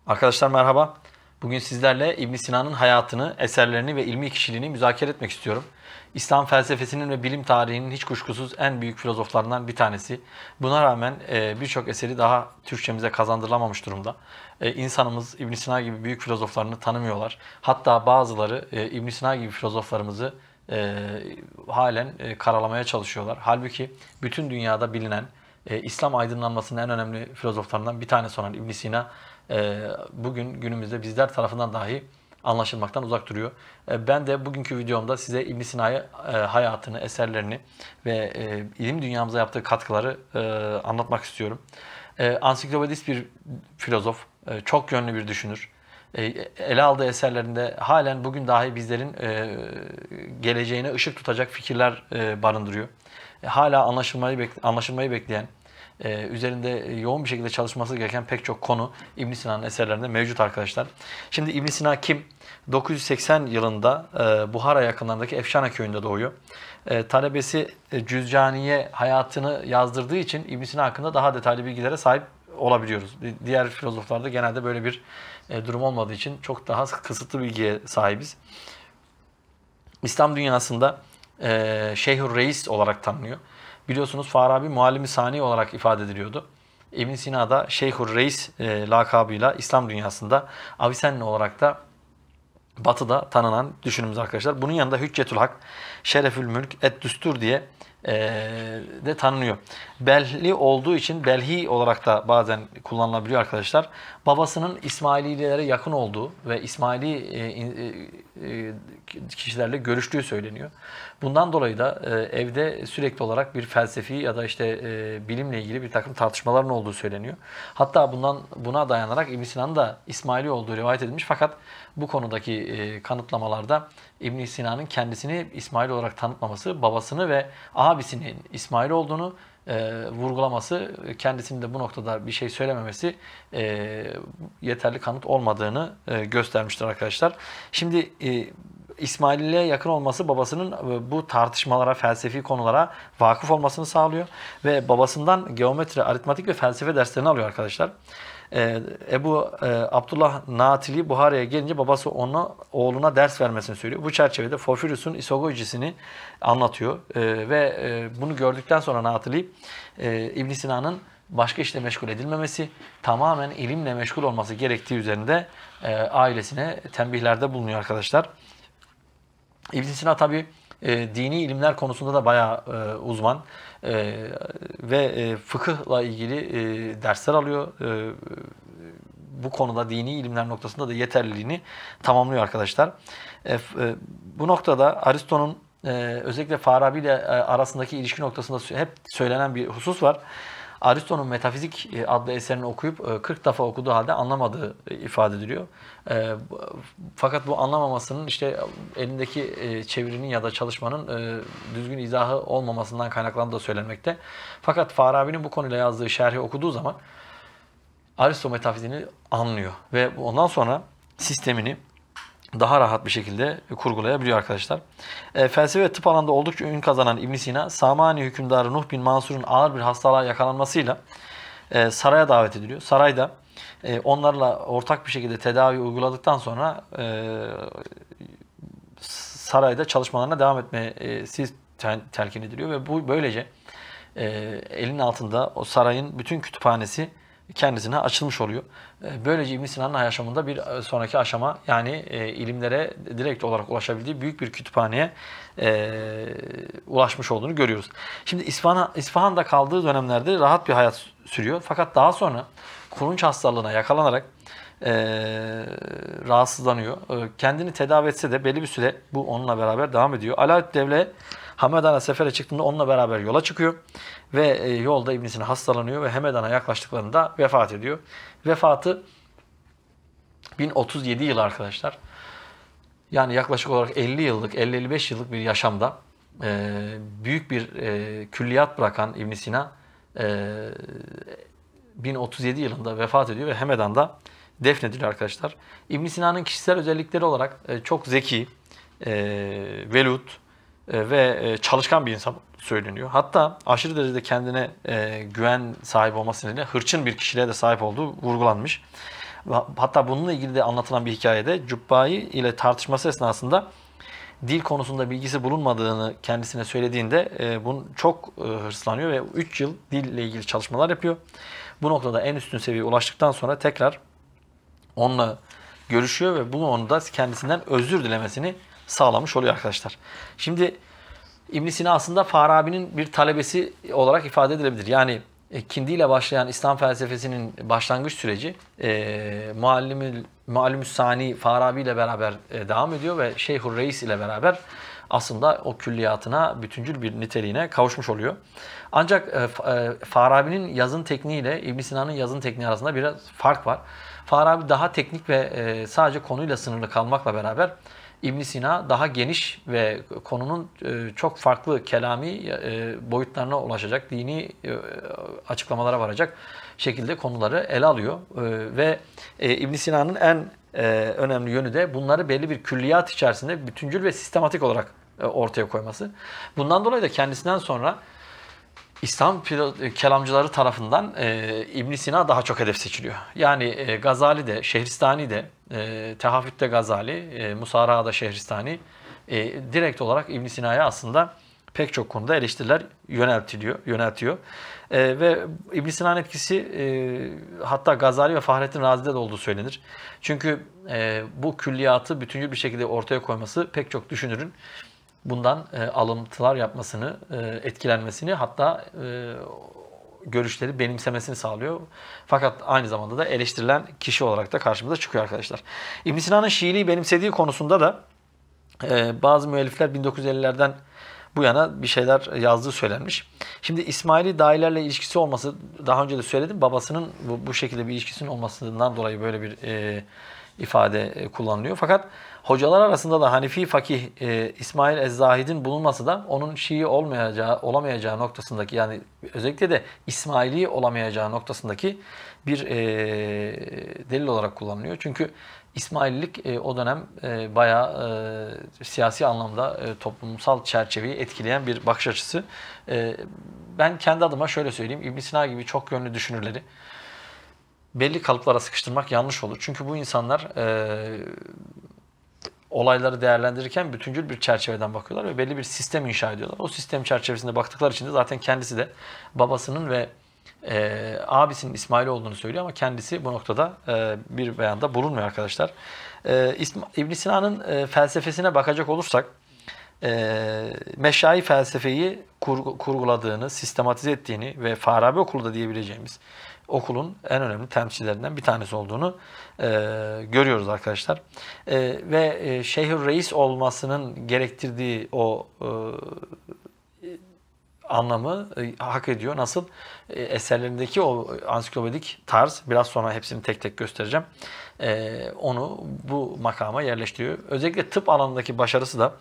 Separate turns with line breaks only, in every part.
Arkadaşlar merhaba. Bugün sizlerle İbn Sina'nın hayatını, eserlerini ve ilmi kişiliğini müzakere etmek istiyorum. İslam felsefesinin ve bilim tarihinin hiç kuşkusuz en büyük filozoflarından bir tanesi. Buna rağmen birçok eseri daha Türkçemize kazandırılamamış durumda. İnsanımız İbn Sina gibi büyük filozoflarını tanımıyorlar. Hatta bazıları İbn Sina gibi filozoflarımızı halen karalamaya çalışıyorlar. Halbuki bütün dünyada bilinen İslam aydınlanmasının en önemli filozoflarından bir tanesi olan İbn Sina bugün günümüzde bizler tarafından dahi anlaşılmaktan uzak duruyor. Ben de bugünkü videomda size İbn Sina'yı, hayatını, eserlerini ve ilim dünyamıza yaptığı katkıları anlatmak istiyorum. Ansiklopedist bir filozof, çok yönlü bir düşünür. Ele aldığı eserlerinde halen bugün dahi bizlerin geleceğine ışık tutacak fikirler barındırıyor. Hala anlaşılmayı bekleyen, üzerinde yoğun bir şekilde çalışması gereken pek çok konu İbn Sina'nın eserlerinde mevcut arkadaşlar. Şimdi İbn Sina kim? 980 yılında Buhara yakınlarındaki Efşana köyünde doğuyor. Talebesi Cüzcaniye hayatını yazdırdığı için İbn Sina hakkında daha detaylı bilgilere sahip olabiliyoruz. Diğer filozoflarda genelde böyle bir durum olmadığı için çok daha kısıtlı bilgiye sahibiz. İslam dünyasında Şeyhur Reis olarak tanınıyor. Biliyorsunuz Farabi Muallim-i Sani olarak ifade ediliyordu. İbn Sina da Şeyhur Reis lakabıyla İslam dünyasında Avicenna olarak da Batı'da tanınan düşünümüz arkadaşlar. Bunun yanında Hüccetül Hak, Şerefül Mülk, Et-Düstur diye de tanınıyor. Belhi olduğu için Belhi olarak da bazen kullanılabiliyor arkadaşlar. Babasının İsmaililere yakın olduğu ve İsmaili kişilerle görüştüğü söyleniyor. Bundan dolayı da evde sürekli olarak bir felsefi ya da işte bilimle ilgili bir takım tartışmaların olduğu söyleniyor. Hatta buna dayanarak İbn Sina'nın da İsmaili olduğu rivayet edilmiş, fakat bu konudaki kanıtlamalarda İbn Sina'nın kendisini İsmail olarak tanıtmaması, babasını ve abisinin İsmail olduğunu vurgulaması, kendisinin de bu noktada bir şey söylememesi yeterli kanıt olmadığını göstermiştir arkadaşlar. Şimdi İsmaililiğe yakın olması babasının bu tartışmalara, felsefi konulara vakıf olmasını sağlıyor ve babasından geometri, aritmatik ve felsefe derslerini alıyor arkadaşlar. Ebu Abdullah Natili Buhara'ya gelince babası ona oğluna ders vermesini söylüyor. Bu çerçevede Porfirius'un isogojisini anlatıyor ve bunu gördükten sonra Natili İbn Sina'nın başka işle meşgul edilmemesi, tamamen ilimle meşgul olması gerektiği üzerinde ailesine tembihlerde bulunuyor arkadaşlar. İbn Sina tabi dini ilimler konusunda da bayağı uzman ve fıkıhla ilgili dersler alıyor. Bu konuda dini ilimler noktasında da yeterliliğini tamamlıyor arkadaşlar. Bu noktada Aristo'nun özellikle Farabi ile arasındaki ilişki noktasında hep söylenen bir husus var. Aristo'nun Metafizik adlı eserini okuyup 40 defa okuduğu halde anlamadığı ifade ediliyor. Fakat bu anlamamasının işte elindeki çevirinin ya da çalışmanın düzgün izahı olmamasından kaynaklandığı da söylenmekte. Fakat Farabi'nin bu konuyla yazdığı şerhi okuduğu zaman Aristo metafiziğini anlıyor ve ondan sonra sistemini daha rahat bir şekilde kurgulayabiliyor arkadaşlar. Felsefe ve tıp alanında oldukça ün kazanan İbn Sina, Samani hükümdarı Nuh bin Mansur'un ağır bir hastalığa yakalanmasıyla saraya davet ediliyor. Sarayda onlarla ortak bir şekilde tedavi uyguladıktan sonra sarayda çalışmalarına devam etmesi telkin ediliyor ve bu böylece elinin altında o sarayın bütün kütüphanesi kendisine açılmış oluyor. Böylece İbn Sina'nın yaşamında bir sonraki aşama, yani ilimlere direkt olarak ulaşabildiği büyük bir kütüphaneye ulaşmış olduğunu görüyoruz. Şimdi İsfahan'da kaldığı dönemlerde rahat bir hayat sürüyor. Fakat daha sonra kulunç hastalığına yakalanarak rahatsızlanıyor. Kendini tedavi etse de belli bir süre bu onunla beraber devam ediyor. Alaaddin Devle Hamedan'a sefere çıktığında onunla beraber yola çıkıyor ve yolda İbn Sina hastalanıyor ve Hamedan'a yaklaştıklarında vefat ediyor. Vefatı 1037 yıl arkadaşlar. Yani yaklaşık olarak 50 yıllık, 50-55 yıllık bir yaşamda büyük bir külliyat bırakan İbn Sina 1037 yılında vefat ediyor ve Hamedan'da defnediliyor arkadaşlar. İbn Sina'nın kişisel özellikleri olarak çok zeki, velut ve çalışkan bir insan söyleniyor. Hatta aşırı derecede kendine güven sahibi olması nedeniyle hırçın bir kişiliğe de sahip olduğu vurgulanmış. Hatta bununla ilgili de anlatılan bir hikayede Cubbai ile tartışması esnasında dil konusunda bilgisi bulunmadığını kendisine söylediğinde bunu çok hırslanıyor ve 3 yıl dille ilgili çalışmalar yapıyor. Bu noktada en üstün seviyeye ulaştıktan sonra tekrar onunla görüşüyor ve bunu onu da kendisinden özür dilemesini sağlamış oluyor arkadaşlar. Şimdi İbn Sina aslında Farabi'nin bir talebesi olarak ifade edilebilir. Yani Kindi ile başlayan İslam felsefesinin başlangıç süreci Muallimü's Sani Farabi ile beraber devam ediyor ve Şeyhur Reis ile beraber aslında o külliyatına, bütüncül bir niteliğine kavuşmuş oluyor. Ancak Farabi'nin yazın tekniği ile İbn Sina'nın yazın tekniği arasında biraz fark var. Farabi daha teknik ve sadece konuyla sınırlı kalmakla beraber İbn Sina daha geniş ve konunun çok farklı kelami boyutlarına ulaşacak, dini açıklamalara varacak şekilde konuları ele alıyor. Ve İbn Sina'nın en önemli yönü de bunları belli bir külliyat içerisinde bütüncül ve sistematik olarak ortaya koyması. Bundan dolayı da kendisinden sonra İslam kelamcıları tarafından İbn Sina daha çok hedef seçiliyor. Yani Gazali de, Şehristani de, Tehafüt'te Gazali, Musara'da Şehristani direkt olarak İbn Sina'ya aslında pek çok konuda eleştiriler yöneltiyor. Ve İbn Sina'nın etkisi hatta Gazali ve Fahrettin Razi'de de olduğu söylenir. Çünkü bu külliyatı bütüncül bir şekilde ortaya koyması pek çok düşünürün bundan alıntılar yapmasını, etkilenmesini, hatta görüşleri benimsemesini sağlıyor. Fakat aynı zamanda da eleştirilen kişi olarak da karşımıza çıkıyor arkadaşlar. İbn Sina'nın Şiiliği benimsediği konusunda da bazı müellifler 1950'lerden bu yana bir şeyler yazdığı söylenmiş. Şimdi İsmaili dahilerle ilişkisi olması, daha önce de söyledim, babasının bu şekilde bir ilişkisinin olmasından dolayı böyle bir ifade kullanılıyor. Fakat hocalar arasında da Hanefi fakih İsmail Ez-Zahid'in bulunması da onun Şii olamayacağı noktasındaki, yani özellikle de İsmaili olamayacağı noktasındaki bir delil olarak kullanılıyor. Çünkü İsmaililik o dönem bayağı siyasi anlamda toplumsal çerçeveyi etkileyen bir bakış açısı. Ben kendi adıma şöyle söyleyeyim, İbn Sina gibi çok yönlü düşünürleri belli kalıplara sıkıştırmak yanlış olur. Çünkü bu insanlar olayları değerlendirirken bütüncül bir çerçeveden bakıyorlar ve belli bir sistem inşa ediyorlar. O sistem çerçevesinde baktıkları için de zaten kendisi de babasının ve abisinin İsmail olduğunu söylüyor ama kendisi bu noktada bir beyanda bulunmuyor arkadaşlar. İbn Sina'nın felsefesine bakacak olursak Meşai felsefeyi kurguladığını, sistematize ettiğini ve Farabi okulu da diyebileceğimiz okulun en önemli temsilcilerinden bir tanesi olduğunu görüyoruz arkadaşlar. Ve Şeyhur Reis olmasının gerektirdiği o anlamı hak ediyor. Nasıl? Eserlerindeki o ansiklopedik tarz, biraz sonra hepsini tek tek göstereceğim, onu bu makama yerleştiriyor. Özellikle tıp alanındaki başarısı da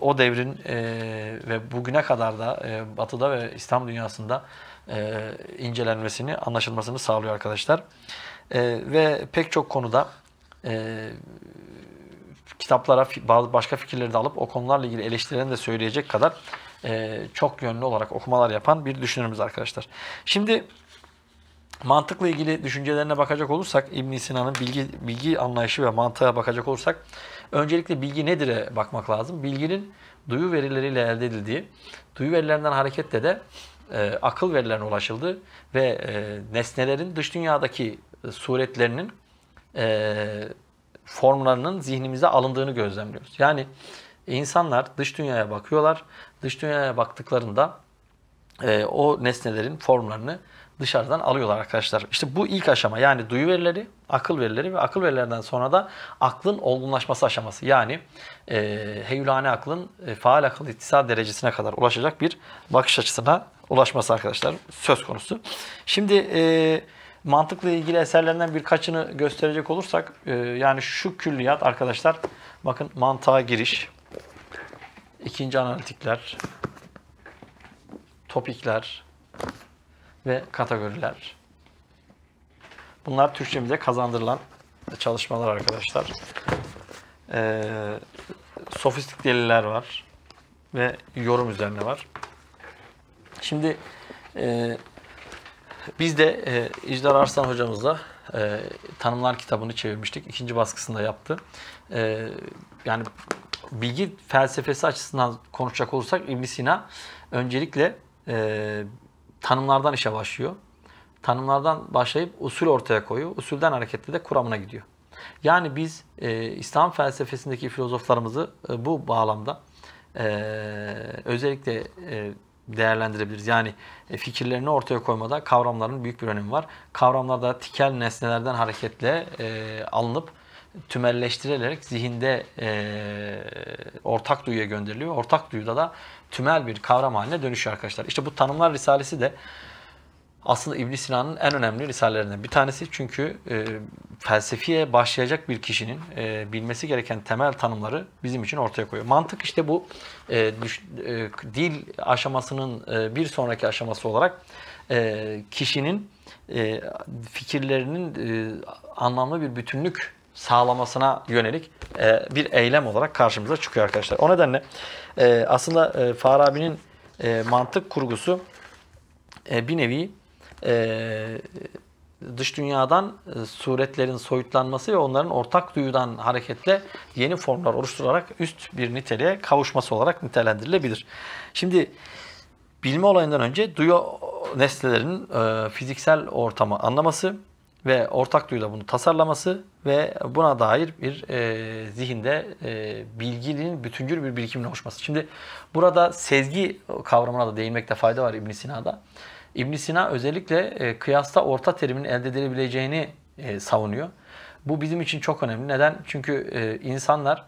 o devrin ve bugüne kadar da Batı'da ve İslam dünyasında incelenmesini, anlaşılmasını sağlıyor arkadaşlar. Ve pek çok konuda kitaplara bazı başka fikirleri de alıp o konularla ilgili eleştirilerini de söyleyecek kadar çok yönlü olarak okumalar yapan bir düşünürümüz arkadaşlar. Şimdi mantıkla ilgili düşüncelerine bakacak olursak, İbn Sina'nın bilgi anlayışı ve mantığa bakacak olursak, öncelikle bilgi nedir'e bakmak lazım. Bilginin duyu verileriyle elde edildiği, duyu verilerinden hareketle de akıl verilerine ulaşıldığı ve nesnelerin dış dünyadaki suretlerinin formlarının zihnimize alındığını gözlemliyoruz. Yani insanlar dış dünyaya bakıyorlar. Dış dünyaya baktıklarında o nesnelerin formlarını dışarıdan alıyorlar arkadaşlar. İşte bu ilk aşama, yani duyu verileri, akıl verileri ve akıl verilerinden sonra da aklın olgunlaşması aşaması. Yani heyulani aklın faal akıl ittisal derecesine kadar ulaşacak bir bakış açısına ulaşması arkadaşlar söz konusu. Şimdi mantıkla ilgili eserlerinden birkaçını gösterecek olursak, yani şu külliyat arkadaşlar, bakın: mantığa giriş, ikinci analitikler, topikler ve kategoriler. Bunlar Türkçemize kazandırılan çalışmalar arkadaşlar. Sofistik deliller var ve yorum üzerine var. Şimdi Biz de İcdar Arslan hocamızla Tanımlar kitabını çevirmiştik. İkinci baskısında yaptı. Yani bilgi felsefesi açısından konuşacak olursak İbn Sina öncelikle tanımlardan işe başlıyor. Tanımlardan başlayıp usul ortaya koyuyor. Usulden hareketle de kuramına gidiyor. Yani biz İslam felsefesindeki filozoflarımızı bu bağlamda özellikle değerlendirebiliriz. Yani fikirlerini ortaya koymada kavramların büyük bir önemi var. Kavramlar da tikel nesnelerden hareketle alınıp tümelleştirilerek zihinde ortak duyuya gönderiliyor. Ortak duyuda da tümel bir kavram haline dönüşüyor arkadaşlar. İşte bu Tanımlar Risalesi de aslında İbn Sina'nın en önemli risalelerinden bir tanesi. Çünkü felsefeye başlayacak bir kişinin bilmesi gereken temel tanımları bizim için ortaya koyuyor. Mantık işte bu dil aşamasının bir sonraki aşaması olarak kişinin fikirlerinin anlamlı bir bütünlük sağlamasına yönelik bir eylem olarak karşımıza çıkıyor arkadaşlar. O nedenle aslında Farabi'nin mantık kurgusu bir nevi dış dünyadan suretlerin soyutlanması ve onların ortak duyudan hareketle yeni formlar oluşturarak üst bir niteliğe kavuşması olarak nitelendirilebilir. Şimdi bilme olayından önce duyu nesnelerinin fiziksel ortamı anlaması ve ortak duyuyla bunu tasarlaması ve buna dair bir zihinde bilginin bütüncül bir birikimin oluşması. Şimdi burada sezgi kavramına da değinmekte fayda var İbn Sina'da. İbn Sina özellikle kıyasta orta terimin elde edilebileceğini savunuyor. Bu bizim için çok önemli. Neden? Çünkü insanlar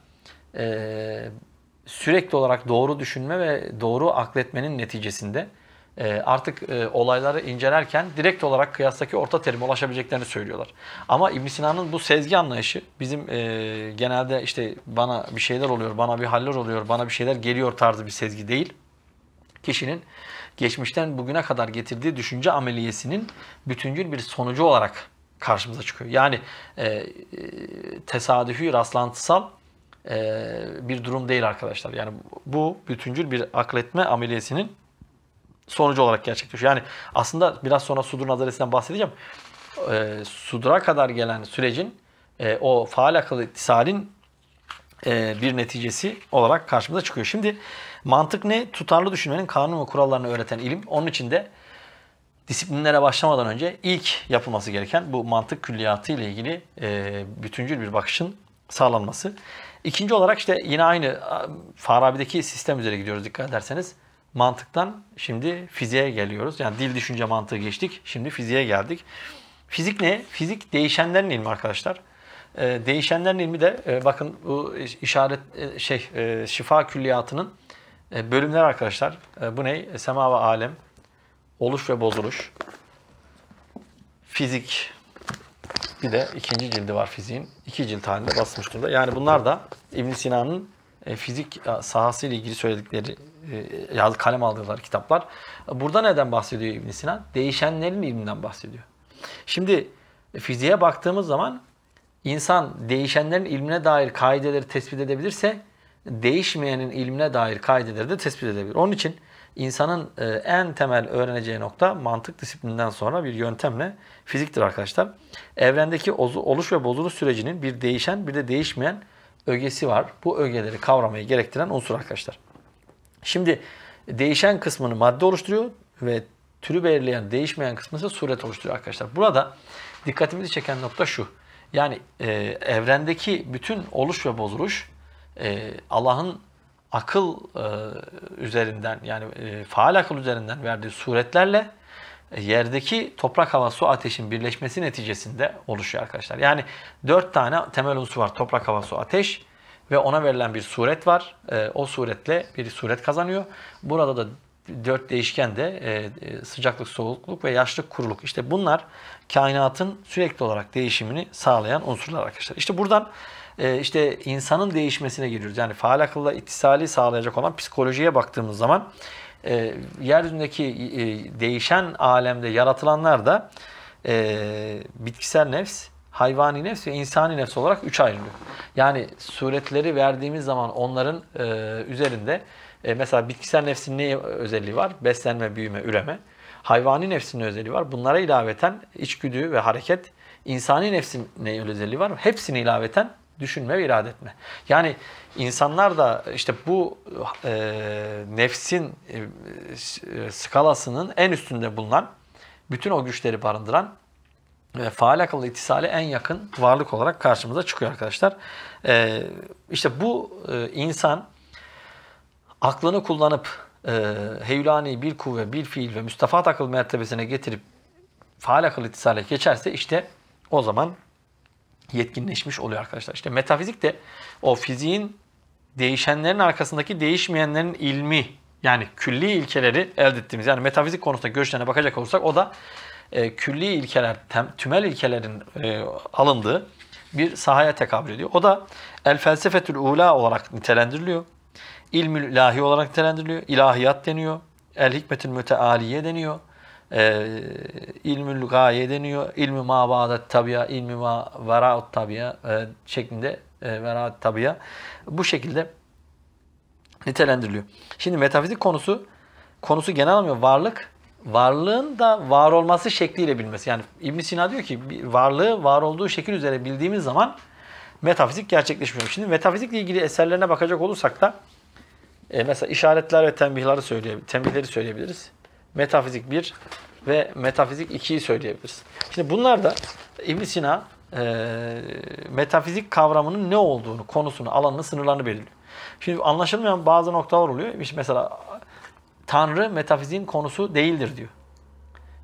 sürekli olarak doğru düşünme ve doğru akletmenin neticesinde artık olayları incelerken direkt olarak kıyastaki orta terime ulaşabileceklerini söylüyorlar. Ama İbn Sina'nın bu sezgi anlayışı bizim genelde işte bana bir şeyler oluyor, bana bir haller oluyor, bana bir şeyler geliyor tarzı bir sezgi değil. Kişinin geçmişten bugüne kadar getirdiği düşünce ameliyesinin bütüncül bir sonucu olarak karşımıza çıkıyor. Yani tesadüfi, rastlantısal bir durum değil arkadaşlar. Yani bu bütüncül bir akletme ameliyesinin sonucu olarak gerçekleşiyor. Yani aslında biraz sonra sudur nazaresinden bahsedeceğim. Sudura kadar gelen sürecin o faal akıl ittisalin bir neticesi olarak karşımıza çıkıyor. Şimdi mantık ne? Tutarlı düşünmenin kanun ve kurallarını öğreten ilim. Onun için de disiplinlere başlamadan önce ilk yapılması gereken bu mantık külliyatı ile ilgili bütüncül bir bakışın sağlanması. İkinci olarak işte yine aynı Farabi'deki sistem üzere gidiyoruz dikkat ederseniz. Mantıktan şimdi fiziğe geliyoruz. Yani dil düşünce mantığı geçtik. Şimdi fiziğe geldik. Fizik ne? Fizik değişenlerin ilmi arkadaşlar. Değişenlerin ilmi de bakın bu işaret şifa külliyatının bölümleri arkadaşlar. Bu ne? Sema ve alem, oluş ve bozuluş, fizik. Bir de ikinci cildi var fiziğin. 2 cilt halinde basılmış durumda. Yani bunlar da İbn Sina'nın fizik sahası ile ilgili söyledikleri, kalem aldıkları kitaplar. Burada neden bahsediyor İbn Sina? Değişenlerin ilminden bahsediyor. Şimdi fiziğe baktığımız zaman İnsan değişenlerin ilmine dair kaideleri tespit edebilirse değişmeyenin ilmine dair kaideleri de tespit edebilir. Onun için insanın en temel öğreneceği nokta mantık disiplininden sonra bir yöntemle fiziktir arkadaşlar. Evrendeki oluş ve bozuluş sürecinin bir değişen bir de değişmeyen ögesi var. Bu ögeleri kavramayı gerektiren unsur arkadaşlar. Şimdi değişen kısmını madde oluşturuyor ve türü belirleyen değişmeyen kısmı ise suret oluşturuyor arkadaşlar. Burada dikkatimizi çeken nokta şu. Yani evrendeki bütün oluş ve bozuluş Allah'ın akıl üzerinden yani faal akıl üzerinden verdiği suretlerle yerdeki toprak, hava, su, ateşin birleşmesi neticesinde oluşuyor arkadaşlar. Yani 4 tane temel unsur var. Toprak, hava, su, ateş ve ona verilen bir suret var. O suretle bir suret kazanıyor. Burada da 4 değişken de sıcaklık, soğukluk ve yaşlık, kuruluk. İşte bunlar kainatın sürekli olarak değişimini sağlayan unsurlar arkadaşlar. İşte buradan işte insanın değişmesine giriyoruz. Yani faal akılla ittisali sağlayacak olan psikolojiye baktığımız zaman yeryüzündeki değişen alemde yaratılanlar da bitkisel nefs, hayvani nefs ve insani nefs olarak 3 ayrılıyor. Yani suretleri verdiğimiz zaman onların üzerinde mesela bitkisel nefsin ne özelliği var? Beslenme, büyüme, üreme. Hayvani nefsinin özelliği var. Bunlara ilaveten içgüdü ve hareket. İnsani nefsin ne özelliği var? Hepsini ilaveten düşünme ve irade etme. Yani insanlar da işte bu nefsin skalasının en üstünde bulunan, bütün o güçleri barındıran ve faal akıllı ittisale en yakın varlık olarak karşımıza çıkıyor arkadaşlar. İşte bu insan aklını kullanıp heyulani bir kuvve, bir fiil ve müstafat akıl mertebesine getirip faal akıllı ittisale geçerse işte o zaman yetkinleşmiş oluyor arkadaşlar. İşte metafizik de o fiziğin değişenlerin arkasındaki değişmeyenlerin ilmi, yani külli ilkeleri elde ettiğimiz, yani metafizik konusunda görüşlerine bakacak olursak o da külli ilkeler, tümel ilkelerin alındığı bir sahaya tekabül ediyor. O da el felsefetül ula olarak nitelendiriliyor. İlmül ilahi olarak nitelendiriliyor. İlahiyat deniyor. El hikmetül mütealiye deniyor. İlmül gaye deniyor. İlmi ma ba'det tabiya, ilmi ma vera'ut tabiya şeklinde vera'ut tabiya bu şekilde nitelendiriliyor. Şimdi metafizik konusu genel anlamda varlığın da var olması şekliyle bilmesi. Yani İbn Sina diyor ki varlığı var olduğu şekil üzere bildiğimiz zaman metafizik gerçekleşmiyor. Şimdi metafizikle ilgili eserlerine bakacak olursak da mesela işaretler ve tembihleri söyleyebiliriz. Metafizik 1 ve metafizik 2'yi söyleyebiliriz. Şimdi bunlar da İbn Sina metafizik kavramının ne olduğunu, konusunu, alanını, sınırlarını belirliyor. Şimdi anlaşılmayan bazı noktalar oluyor. İşte mesela Tanrı metafiziğin konusu değildir diyor.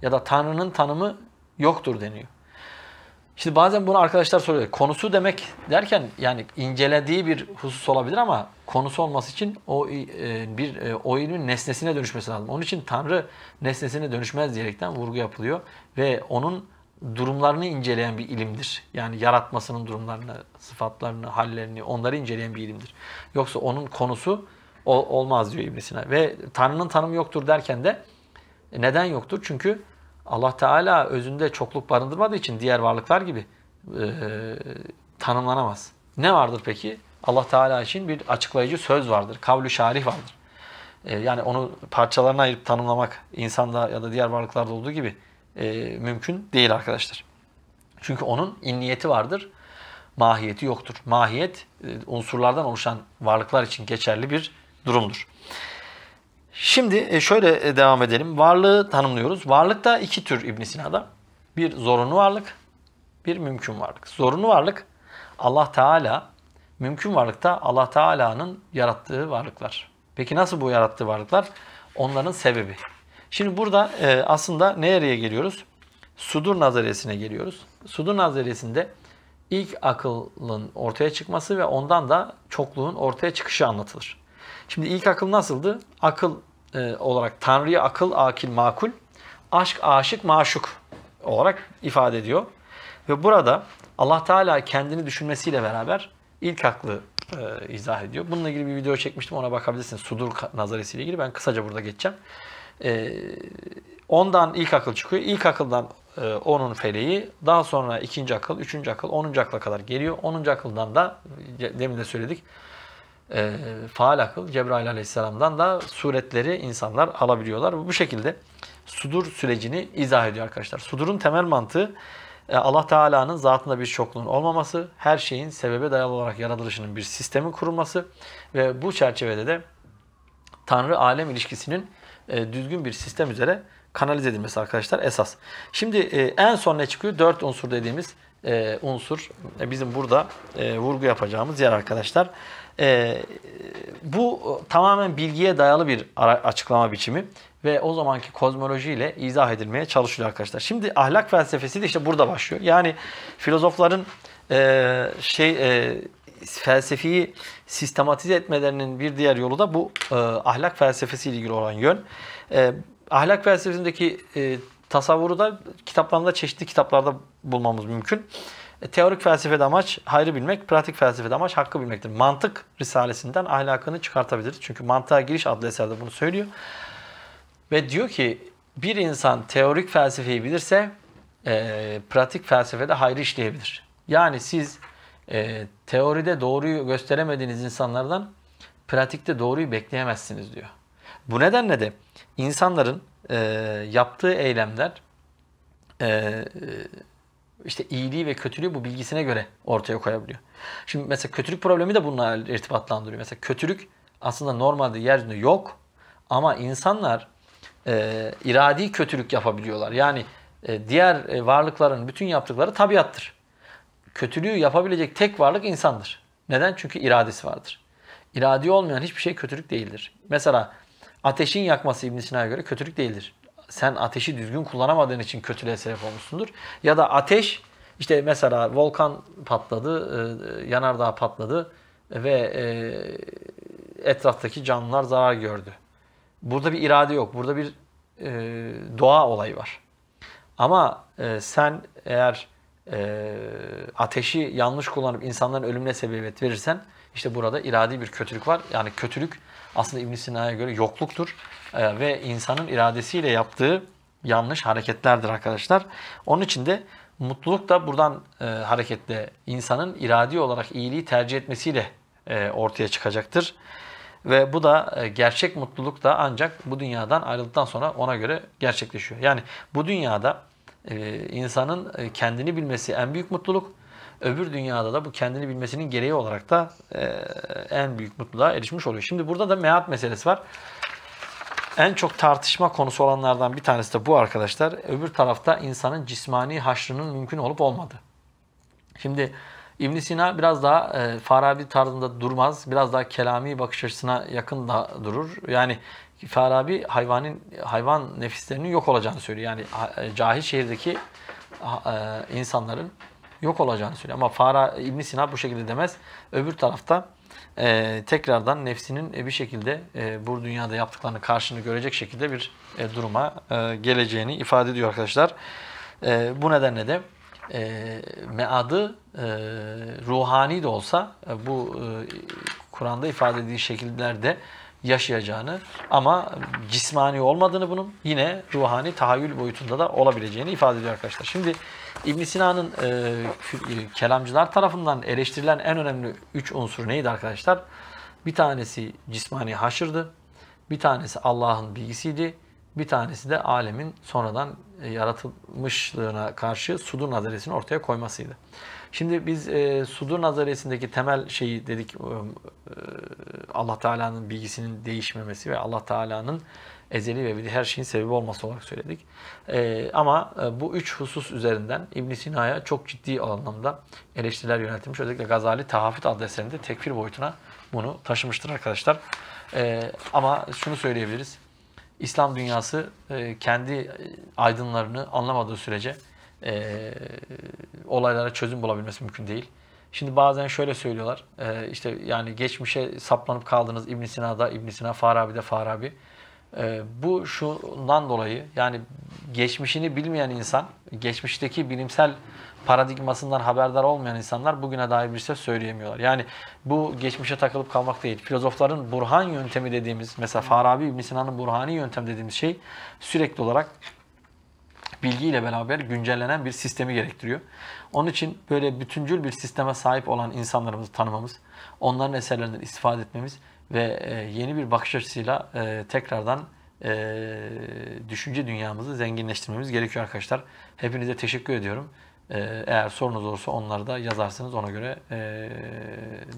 Ya da Tanrı'nın tanımı yoktur deniyor. Şimdi bazen bunu arkadaşlar soruyor. Konusu demek derken yani incelediği bir husus olabilir ama konusu olması için o ilmin nesnesine dönüşmesi lazım. Onun için Tanrı nesnesine dönüşmez diyerekten vurgu yapılıyor ve onun durumlarını inceleyen bir ilimdir. Yani yaratmasının durumlarını, sıfatlarını, hallerini, onları inceleyen bir ilimdir. Yoksa onun konusu olmaz diyor İbn Sina. Ve Tanrı'nın tanımı yoktur derken de neden yoktur? Çünkü Allah Teala özünde çokluk barındırmadığı için diğer varlıklar gibi tanımlanamaz. Ne vardır peki? Allah Teala için bir açıklayıcı söz vardır. Kavl-ü şarih vardır. Yani onu parçalarına ayırıp tanımlamak insanda ya da diğer varlıklarda olduğu gibi mümkün değil arkadaşlar. Çünkü onun inniyeti vardır. Mahiyeti yoktur. Mahiyet unsurlardan oluşan varlıklar için geçerli bir durumdur. Şimdi şöyle devam edelim. Varlığı tanımlıyoruz. Varlık da iki tür İbn Sina'da. Bir zorunlu varlık, bir mümkün varlık. Zorunlu varlık Allah Teala, mümkün varlık da Allah Teala'nın yarattığı varlıklar. Peki nasıl bu yarattığı varlıklar? Onların sebebi. Şimdi burada aslında nereye geliyoruz? Sudur nazariyesine geliyoruz. Sudur nazariyesinde ilk akılın ortaya çıkması ve ondan da çokluğun ortaya çıkışı anlatılır. Şimdi ilk akıl nasıldı? Akıl olarak Tanrı'yı akıl, akil, makul, aşk, aşık, maşuk olarak ifade ediyor. Ve burada Allah Teala kendini düşünmesiyle beraber ilk aklı izah ediyor. Bununla ilgili bir video çekmiştim, ona bakabilirsiniz. Sudur nazariyesiyle ilgili. Ben kısaca burada geçeceğim. Ondan ilk akıl çıkıyor. İlk akıldan onun feleği, daha sonra ikinci akıl, üçüncü akıl, 10. akla kadar geliyor. 10. akıldan da demin de söyledik. Faal akıl, Cebrail Aleyhisselam'dan da suretleri insanlar alabiliyorlar. Bu şekilde sudur sürecini izah ediyor arkadaşlar. Sudurun temel mantığı Allah Teala'nın zatında bir çokluğun olmaması, her şeyin sebebe dayalı olarak yaratılışının bir sistemin kurulması ve bu çerçevede de Tanrı-alem ilişkisinin düzgün bir sistem üzere kanalize edilmesi arkadaşlar esas. Şimdi en son ne çıkıyor? 4 unsur dediğimiz unsur bizim burada vurgu yapacağımız yer arkadaşlar. Bu tamamen bilgiye dayalı bir açıklama biçimi ve o zamanki kozmolojiyle izah edilmeye çalışılıyor arkadaşlar. Şimdi ahlak felsefesi de işte burada başlıyor. Yani filozofların felsefeyi sistematize etmelerinin bir diğer yolu da bu ahlak felsefesiyle ilgili olan yön. Ahlak felsefesindeki tasavvuru da kitaplarında, çeşitli kitaplarda bulmamız mümkün. Teorik felsefede amaç hayrı bilmek, pratik felsefede amaç hakkı bilmektir. Mantık risalesinden ahlakını çıkartabiliriz. Çünkü Mantığa Giriş adlı eserde bunu söylüyor. Ve diyor ki bir insan teorik felsefeyi bilirse pratik felsefede hayrı işleyebilir. Yani siz teoride doğruyu gösteremediğiniz insanlardan pratikte doğruyu bekleyemezsiniz diyor. Bu nedenle de insanların yaptığı eylemler işte iyiliği ve kötülüğü bu bilgisine göre ortaya koyabiliyor. Şimdi mesela kötülük problemi de bununla irtibatlandırıyor. Mesela kötülük aslında normalde yeryüzünde yok ama insanlar iradi kötülük yapabiliyorlar. Yani diğer varlıkların bütün yaptıkları tabiattır. Kötülüğü yapabilecek tek varlık insandır. Neden? Çünkü iradesi vardır. İradi olmayan hiçbir şey kötülük değildir. Mesela ateşin yakması İbn Sina'ya göre kötülük değildir. Sen ateşi düzgün kullanamadığın için kötülüğe sebep olmuşsundur. Ya da ateş, işte mesela volkan patladı, yanardağ patladı ve etraftaki canlılar zarar gördü. Burada bir irade yok. Burada bir doğa olayı var. Ama sen eğer ateşi yanlış kullanıp insanların ölümüne sebebiyet verirsen işte burada iradi bir kötülük var. Yani kötülük aslında İbn Sina'ya göre yokluktur ve insanın iradesiyle yaptığı yanlış hareketlerdir arkadaşlar. Onun için de mutluluk da buradan hareketle insanın iradi olarak iyiliği tercih etmesiyle ortaya çıkacaktır. Ve bu da gerçek mutluluk da ancak bu dünyadan ayrıldıktan sonra ona göre gerçekleşiyor. Yani bu dünyada insanın kendini bilmesi en büyük mutluluk. Öbür dünyada da bu kendini bilmesinin gereği olarak da en büyük mutluluğa erişmiş oluyor. Şimdi burada da meat meselesi var. En çok tartışma konusu olanlardan bir tanesi de bu arkadaşlar. Öbür tarafta insanın cismani haşrının mümkün olup olmadığı. Şimdi İbn Sina biraz daha Farabi tarzında durmaz. Biraz daha kelami bakış açısına yakın da durur. Yani Farabi hayvan nefislerinin yok olacağını söylüyor. Yani cahil şehirdeki insanların yok olacağını söylüyor. Ama İbn Sina bu şekilde demez. Öbür tarafta tekrardan nefsinin bir şekilde bu dünyada yaptıklarının karşılığını görecek şekilde bir duruma geleceğini ifade ediyor arkadaşlar. Bu nedenle de meadı ruhani de olsa bu Kur'an'da ifade edildiği şekillerde yaşayacağını ama cismani olmadığını bunun yine ruhani tahayyül boyutunda da olabileceğini ifade ediyor arkadaşlar. Şimdi İbn Sina'nın kelamcılar tarafından eleştirilen en önemli 3 unsur neydi arkadaşlar? Bir tanesi cismani haşırdı, bir tanesi Allah'ın bilgisiydi, bir tanesi de alemin sonradan yaratılmışlığına karşı sudur nazaresini ortaya koymasıydı. Şimdi biz sudur nazariyesindeki temel şeyi dedik, Allah Teala'nın bilgisinin değişmemesi ve Allah Teala'nın ezeli ve ebedi her şeyin sebebi olması olarak söyledik. Ama bu 3 husus üzerinden İbn Sina'ya çok ciddi anlamda eleştiriler yöneltilmiş. Özellikle Gazali Tahafut adlı eserinde tekfir boyutuna bunu taşımıştır arkadaşlar. Ama şunu söyleyebiliriz. İslam dünyası kendi aydınlarını anlamadığı sürece olaylara çözüm bulabilmesi mümkün değil. Şimdi bazen şöyle söylüyorlar, işte yani geçmişe saplanıp kaldınız İbn Sina'da, İbn Sina, Farabi'de, Farabi. Bu şundan dolayı yani geçmişini bilmeyen insan, geçmişteki bilimsel paradigmasından haberdar olmayan insanlar bugüne dair bir şey söyleyemiyorlar. Yani bu geçmişe takılıp kalmak değil. Filozofların burhan yöntemi dediğimiz, mesela Farabi, İbn Sina'nın burhani yöntem dediğimiz şey sürekli olarak bilgiyle beraber güncellenen bir sistemi gerektiriyor. Onun için böyle bütüncül bir sisteme sahip olan insanlarımızı tanımamız, onların eserlerinden istifade etmemiz ve yeni bir bakış açısıyla tekrardan düşünce dünyamızı zenginleştirmemiz gerekiyor arkadaşlar. Hepinize teşekkür ediyorum. Eğer sorunuz olursa onları da yazarsınız. Ona göre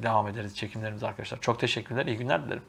devam ederiz çekimlerimize arkadaşlar. Çok teşekkürler. İyi günler dilerim.